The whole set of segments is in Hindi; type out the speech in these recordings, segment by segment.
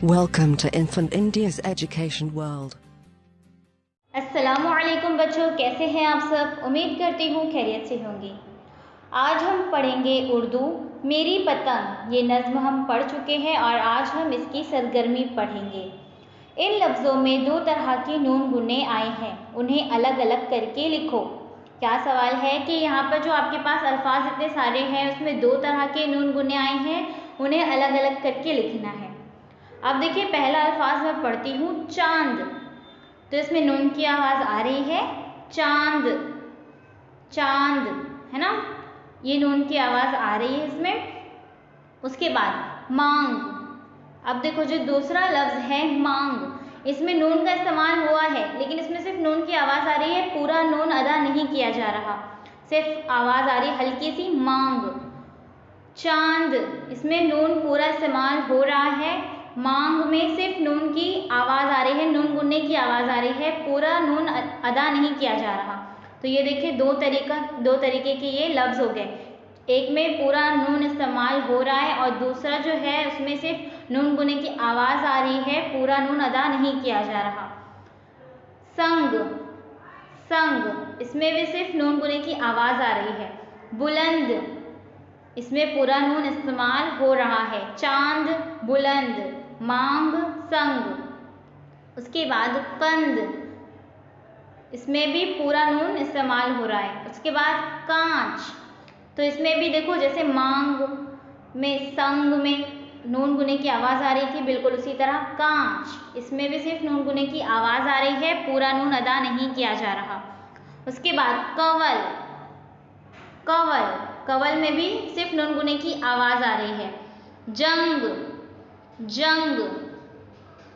Welcome to Infant India's Education World. अस्सलामुअलैकुम बच्चों, कैसे हैं आप सब। उम्मीद करती हूँ खैरियत से होंगे। आज हम पढ़ेंगे उर्दू मेरी पतंग। ये नज़्म हम पढ़ चुके हैं और आज हम इसकी सरगर्मी पढ़ेंगे। इन लफ्ज़ों में दो तरह के नून गुने आए हैं, उन्हें अलग अलग करके लिखो। क्या सवाल है कि यहाँ पर जो आपके पास अल्फाज इतने सारे हैं उसमें दो तरह के नून गुने आए हैं, उन्हें अलग अलग करके लिखना है। अब देखिए, पहला अल्फाज मैं पढ़ती हूँ चांद, तो इसमें नून की आवाज़ आ रही है चांद, चांद है ना, ये नून की आवाज़ आ रही है इसमें। उसके बाद मांग। अब देखो, जो दूसरा लफ्ज़ है मांग, इसमें नून का इस्तेमाल हुआ है लेकिन इसमें सिर्फ नून की आवाज़ आ रही है, पूरा नून अदा नहीं किया जा रहा, सिर्फ आवाज़ आ रही है हल्की सी मांग। चांद, इसमें नून पूरा इस्तेमाल हो रहा है, मांग में सिर्फ नून की आवाज़ आ रही है, नून गुन्ने की आवाज़ आ रही है, पूरा नून अदा नहीं किया जा रहा। तो ये देखिए दो तरीके के ये लफ्ज़ हो गए। एक में पूरा नून इस्तेमाल हो रहा है और दूसरा जो है उसमें सिर्फ नून गुन्ने की आवाज़ आ रही है, पूरा नून अदा नहीं किया जा रहा। संग, संग, इसमें भी सिर्फ नून गुन्ने की आवाज़ आ रही है। बुलंद, इसमें पूरा नून इस्तेमाल हो रहा है। चांद, बुलंद, मांग, संग। उसके बाद कंद, इसमें भी पूरा नून इस्तेमाल हो रहा है। उसके बाद कांच, तो इसमें भी देखो जैसे मांग में संग में नून गुने की आवाज़ आ रही थी, बिल्कुल उसी तरह कांच, इसमें भी सिर्फ नून गुने की आवाज़ आ रही है, पूरा नून अदा नहीं किया जा रहा। उसके बाद कंवल, कंवल, कंवल में भी सिर्फ नून गुने की आवाज़ आ रही है। जंग, जंग,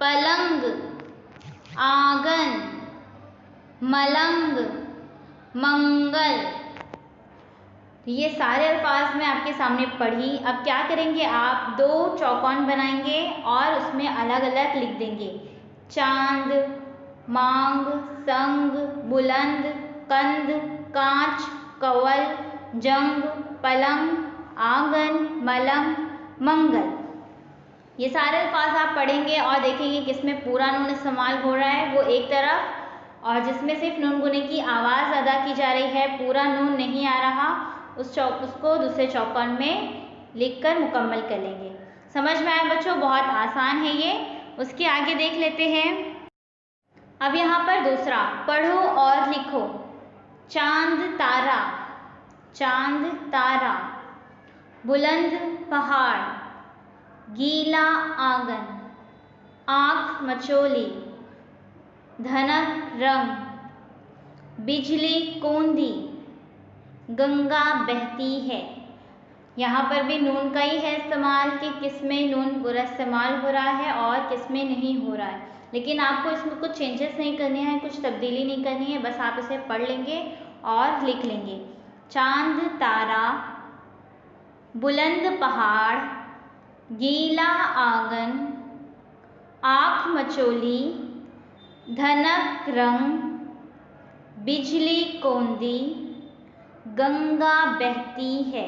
पलंग, आंगन, मलंग, मंगल। ये सारे अल्फाज मैं आपके सामने पढ़ी। अब क्या करेंगे, आप दो चौकोन बनाएंगे और उसमें अलग अलग लिख देंगे। चांद, मांग, संग, बुलंद, कंद, कांच, कंवल, जंग, पलंग, आंगन, मलंग, मंगल। ये सारे अल्फाज आप पढ़ेंगे और देखेंगे किसमें पूरा नून इस्तेमाल हो रहा है वो एक तरफ, और जिसमें सिर्फ नून गुने की आवाज़ अदा की जा रही है, पूरा नून नहीं आ रहा, उसको दूसरे चौकोन में लिखकर मुकम्मल कर लेंगे। समझ में आया बच्चों, बहुत आसान है ये। उसके आगे देख लेते हैं। अब यहाँ पर दूसरा, पढ़ो और लिखो। चांद तारा, चांद तारा, बुलंद पहाड़, गीला आंगन, आँख मचोली, धनक रंग, बिजली कौंधी, गंगा बहती है। यहाँ पर भी नून का ही है इस्तेमाल कि किसमें नून पूरा इस्तेमाल हो रहा है और किसमें नहीं हो रहा है, लेकिन आपको इसमें कुछ चेंजेस नहीं करने हैं, कुछ तब्दीली नहीं करनी है, बस आप इसे पढ़ लेंगे और लिख लेंगे। चांद तारा, बुलंद पहाड़, गीला आंगन, आँख मचोली, धनक रंग, बिजली कौंधी, गंगा बहती है।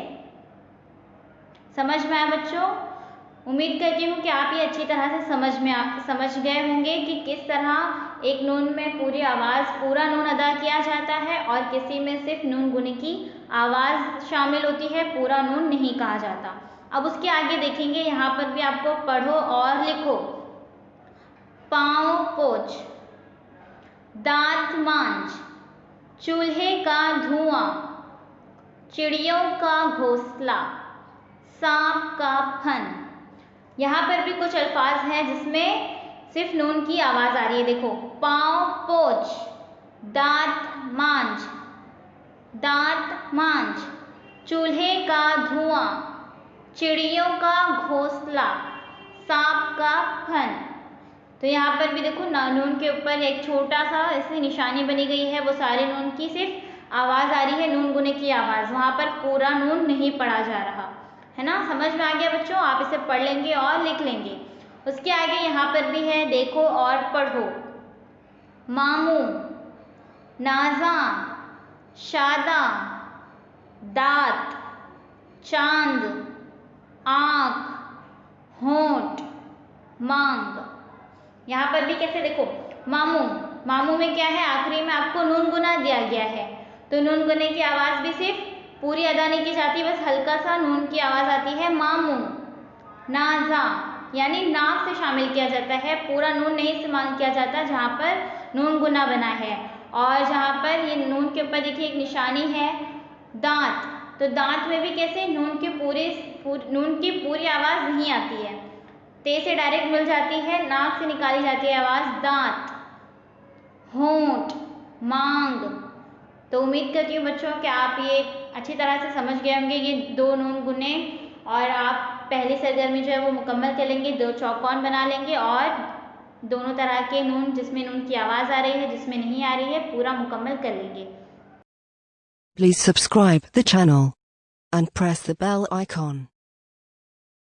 समझ में आया बच्चों? उम्मीद करती हूँ कि आप ये अच्छी तरह से समझ गए होंगे कि किस तरह एक नून में पूरी आवाज़, पूरा नून अदा किया जाता है और किसी में सिर्फ नून गुने की आवाज़ शामिल होती है, पूरा नून नहीं कहा जाता। अब उसके आगे देखेंगे, यहाँ पर भी आपको पढ़ो और लिखो। पाँव पोंछ, दांत मांझ, चूल्हे का धुआं, चिड़ियों का घोंसला, सांप का फन। यहाँ पर भी कुछ अल्फाज हैं जिसमें सिर्फ नून की आवाज़ आ रही है। देखो, पाँव पोंछ, दांत मांझ, दांत मांझ, चूल्हे का धुआं, चिड़ियों का घोंसला, सांप का फन। तो यहाँ पर भी देखो नून के ऊपर एक छोटा सा ऐसी निशानी बनी गई है, वो सारे नून की सिर्फ आवाज़ आ रही है, नून गुने की आवाज़, वहाँ पर पूरा नून नहीं पढ़ा जा रहा है ना। समझ में आ गया बच्चों? आप इसे पढ़ लेंगे और लिख लेंगे। उसके आगे यहाँ पर भी है, देखो और पढ़ो। मामू, नाज़ा, शादा, दाँत, चांद, आँख, होंठ, मांग। यहाँ पर भी कैसे देखो, मामू, मामू में क्या है, आखिरी में आपको नून गुना दिया गया है, तो नून गुने की आवाज़ भी सिर्फ पूरी अदा नहीं की जाती, बस हल्का सा नून की आवाज़ आती है, मामू। नाजा यानी नाक से शामिल किया जाता है, पूरा नून नहीं इस्तेमाल किया जाता जहाँ पर नून गुना बना है। और जहाँ पर ये नून के ऊपर देखिए एक निशानी है, दांत, तो दांत में भी कैसे नून की पूरी आवाज़ नहीं आती है, ते से डायरेक्ट मिल जाती है, नाक से निकाली जाती है आवाज़, दांत। होंठ, मांग। तो उम्मीद करती हूँ बच्चों कि आप ये अच्छी तरह से समझ गए होंगे ये 2 नून गुने, और आप पहली सरगर्मी जो है वो मुकम्मल कर लेंगे, 2 चौकोन बना लेंगे और दोनों तरह के नून, जिसमें नून की आवाज़ आ रही है, जिसमें नहीं आ रही है, पूरा मुकम्मल कर लेंगे। Please subscribe the channel and press the bell icon.